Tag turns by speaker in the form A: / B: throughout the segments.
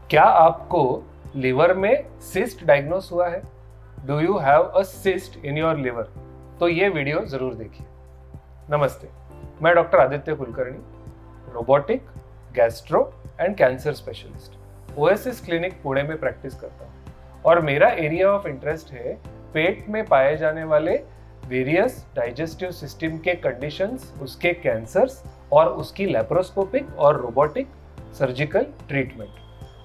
A: क्या आपको लिवर में सिस्ट डायग्नोस हुआ है? Do you have a cyst in your liver? तो ये वीडियो जरूर देखिए। नमस्ते, मैं doctor Aditya Kulkarni, robotic, gastro and cancer specialist oasis clinic Pune में प्रैक्टिस करता हूँ और मेरा एरिया ऑफ इंटरेस्ट है पेट में पाए जाने वाले वेरियस डाइजेस्टिव सिस्टम के कंडीशंस, उसके कैंसर्स और उसकी लैप्रोस्कोपिक और रोबोटिक सर्जिकल ट्रीटमेंट।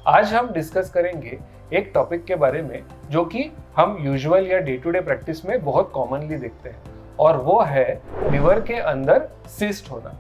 A: आज हम डिस्कस करेंगे एक टॉपिक के बारे में जो कि हम यूजुअल या डे टू डे प्रैक्टिस में बहुत कॉमनली देखते हैं, और वो है लिवर के अंदर सिस्ट होना।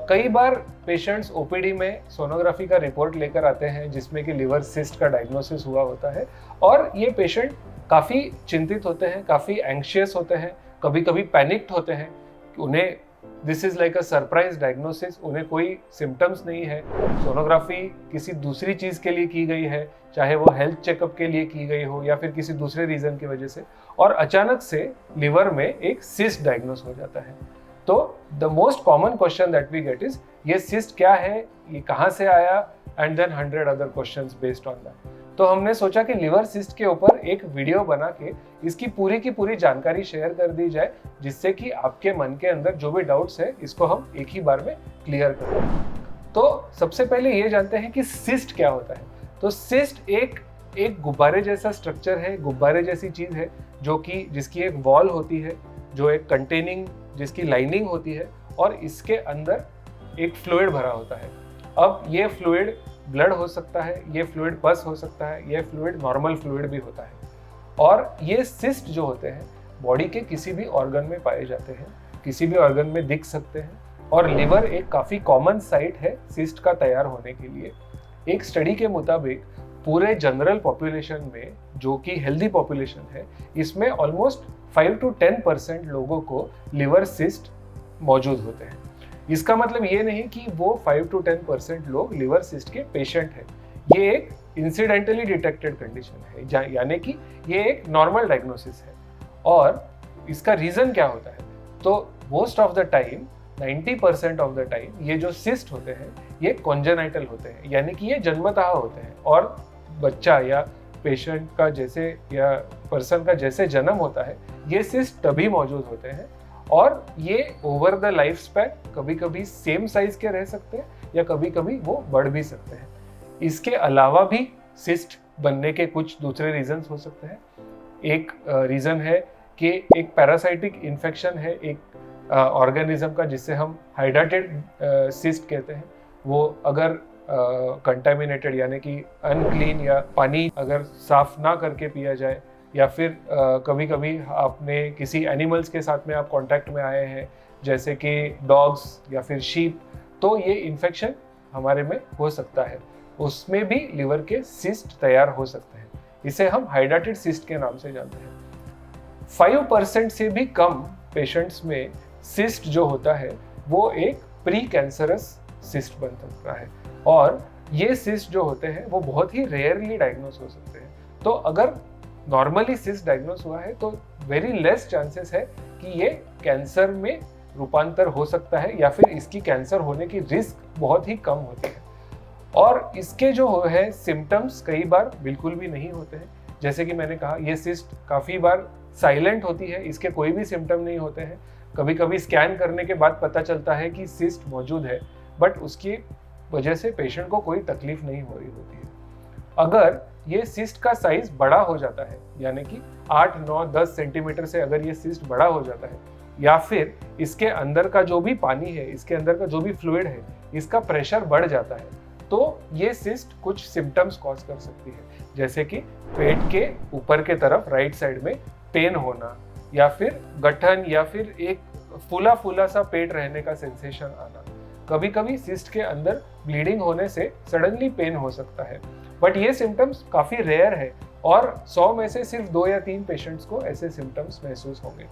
A: कई बार पेशेंट्स ओपीडी में सोनोग्राफी का रिपोर्ट लेकर आते हैं जिसमें कि लिवर सिस्ट का डायग्नोसिस हुआ होता है, और ये पेशेंट काफ़ी चिंतित होते हैं, काफ़ी एंग्शियस होते हैं, कभी कभी पैनिक्ड होते हैं। उन्हें this is like a surprise diagnosis, उन्हें कोई सिम्टम्स नहीं है, सोनोग्राफी किसी दूसरी चीज़ के लिए की गई है, चाहे वो हेल्थ चेकअप के लिए की गई हो या फिर किसी दूसरे रीज़न की वजह से, और अचानक से लिवर में एक सिस्ट डायग्नोस हो जाता है। तो the most common question that we get is ये सिस्ट क्या है, ये कहाँ से आया, and then 100 other questions based on that. तो हमने सोचा कि लिवर सिस्ट के ऊपर एक वीडियो बना के इसकी पूरी की पूरी जानकारी शेयर कर दी जाए, जिससे कि आपके मन के अंदर जो भी डाउट्स है इसको हम एक ही बार में क्लियर कर दें। तो सबसे पहले ये जानते हैं कि सिस्ट क्या होता है। तो सिस्ट एक गुब्बारे जैसा स्ट्रक्चर है, गुब्बारे जैसी चीज है जो कि जिसकी एक वॉल होती है, जो एक कंटेनिंग जिसकी लाइनिंग होती है, और इसके अंदर एक फ्लूइड भरा होता है। अब ये फ्लूइड ब्लड हो सकता है, ये फ्लूइड पस हो सकता है, ये फ्लूइड नॉर्मल फ्लूइड भी होता है। और ये सिस्ट जो होते हैं बॉडी के किसी भी ऑर्गन में पाए जाते हैं, किसी भी ऑर्गन में दिख सकते हैं, और लिवर एक काफ़ी कॉमन साइट है सिस्ट का तैयार होने के लिए। एक स्टडी के मुताबिक पूरे जनरल पॉपुलेशन में, जो कि हेल्दी पॉपुलेशन है, इसमें ऑलमोस्ट 5 to 10% लोगों को लिवर सिस्ट मौजूद होते हैं। इसका मतलब ये नहीं कि वो 5 to 10% लोग लिवर सिस्ट के पेशेंट हैं। ये एक इंसिडेंटली डिटेक्टेड कंडीशन है, यानी कि ये एक नॉर्मल डायग्नोसिस है। और इसका रीज़न क्या होता है? तो most of the time 90% of the time ये जो सिस्ट होते हैं ये कॉन्जेनाइटल होते हैं, यानी कि ये जन्मतः होते हैं, और बच्चा या पेशेंट का जैसे या पर्सन का जैसे जन्म होता है ये सिस्ट तभी मौजूद होते हैं, और ये ओवर द लाइफ स्पैन कभी कभी सेम साइज के रह सकते हैं या कभी कभी वो बढ़ भी सकते हैं। इसके अलावा भी सिस्ट बनने के कुछ दूसरे रीजंस हो सकते हैं। एक रीज़न है कि एक पैरासाइटिक इन्फेक्शन है एक ऑर्गेनिज्म का, जिससे हम हाइड्रेटेड सिस्ट कहते हैं। वो अगर कंटामिनेटेड यानी कि अनक्लीन, या पानी अगर साफ ना करके पिया जाए, या फिर कभी कभी आपने किसी एनिमल्स के साथ में आप कांटेक्ट में आए हैं जैसे कि डॉग्स या फिर शीप, तो ये इन्फेक्शन हमारे में हो सकता है, उसमें भी लिवर के सिस्ट तैयार हो सकते हैं। इसे हम हाइड्रेटेड सिस्ट के नाम से जानते हैं। 5% से भी कम पेशेंट्स में सिस्ट जो होता है वो एक प्री कैंसरस सिस्ट बन सकता है, और ये सिस्ट जो होते हैं वो बहुत ही रेयरली डायग्नोस हो सकते हैं। तो अगर नॉर्मली सिस्ट डायग्नोस हुआ है तो वेरी लेस चांसेस है कि ये कैंसर में रूपांतर हो सकता है, या फिर इसकी कैंसर होने की रिस्क बहुत ही कम होती है। और इसके जो है सिम्टम्स कई बार बिल्कुल भी नहीं होते हैं। जैसे कि मैंने कहा, ये सिस्ट काफ़ी बार साइलेंट होती है, इसके कोई भी सिम्टम नहीं होते हैं। कभी कभी स्कैन करने के बाद पता चलता है कि सिस्ट मौजूद है, बट उसकी वजह से पेशेंट को कोई तकलीफ नहीं हो रही होती है। अगर ये सिस्ट का साइज बड़ा हो जाता है, यानी कि 8, 9, 10 सेंटीमीटर से अगर ये सिस्ट बड़ा हो जाता है, या फिर इसके अंदर का जो भी पानी है, इसके अंदर का जो भी फ्लूइड है, इसका प्रेशर बढ़ जाता है, तो ये सिस्ट कुछ सिम्टम्स कॉज कर सकती है, जैसे कि पेट के ऊपर के तरफ राइट साइड में पेन होना, या फिर गठन, या फिर एक फूला फूला सा पेट रहने का सेंसेशन आना। कभी कभी सिस्ट के अंदर ब्लीडिंग होने से सडनली पेन हो सकता है, बट ये सिम्टम्स काफ़ी रेयर है, और 100 में से सिर्फ 2 या 3 पेशेंट्स को ऐसे सिम्टम्स महसूस होंगे।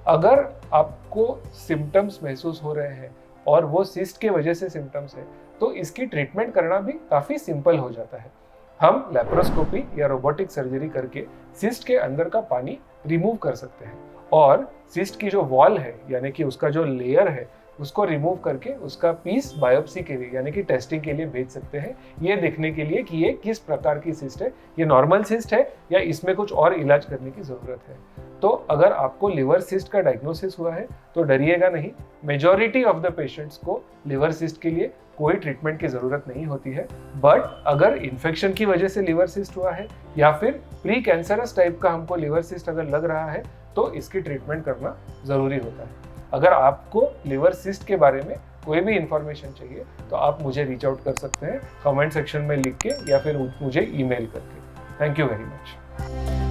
A: अगर आपको सिम्टम्स महसूस हो रहे हैं और वो सिस्ट के वजह से सिम्टम्स है, तो इसकी ट्रीटमेंट करना भी काफ़ी सिंपल हो जाता है। हम लैप्रोस्कोपी या रोबोटिक सर्जरी करके सिस्ट के अंदर का पानी रिमूव कर सकते हैं, और सिस्ट की जो वॉल है, यानी कि उसका जो लेयर है, उसको रिमूव करके उसका पीस बायोप्सी के लिए यानी कि टेस्टिंग के लिए भेज सकते हैं, ये देखने के लिए कि ये किस प्रकार की सिस्ट है, ये नॉर्मल सिस्ट है या इसमें कुछ और इलाज करने की ज़रूरत है। तो अगर आपको लिवर सिस्ट का डायग्नोसिस हुआ है तो डरिएगा नहीं। मेजॉरिटी ऑफ द पेशेंट्स को लिवर सिस्ट के लिए कोई ट्रीटमेंट की ज़रूरत नहीं होती है, बट अगर इन्फेक्शन की वजह से लिवर सिस्ट हुआ है या फिर प्री कैंसरस टाइप का हमको लिवर सिस्ट अगर लग रहा है तो इसकी ट्रीटमेंट करना ज़रूरी होता है। अगर आपको लिवर सिस्ट के बारे में कोई भी इंफॉर्मेशन चाहिए तो आप मुझे रीच आउट कर सकते हैं कमेंट सेक्शन में लिख के या फिर मुझे ईमेल करके। Thank you very much.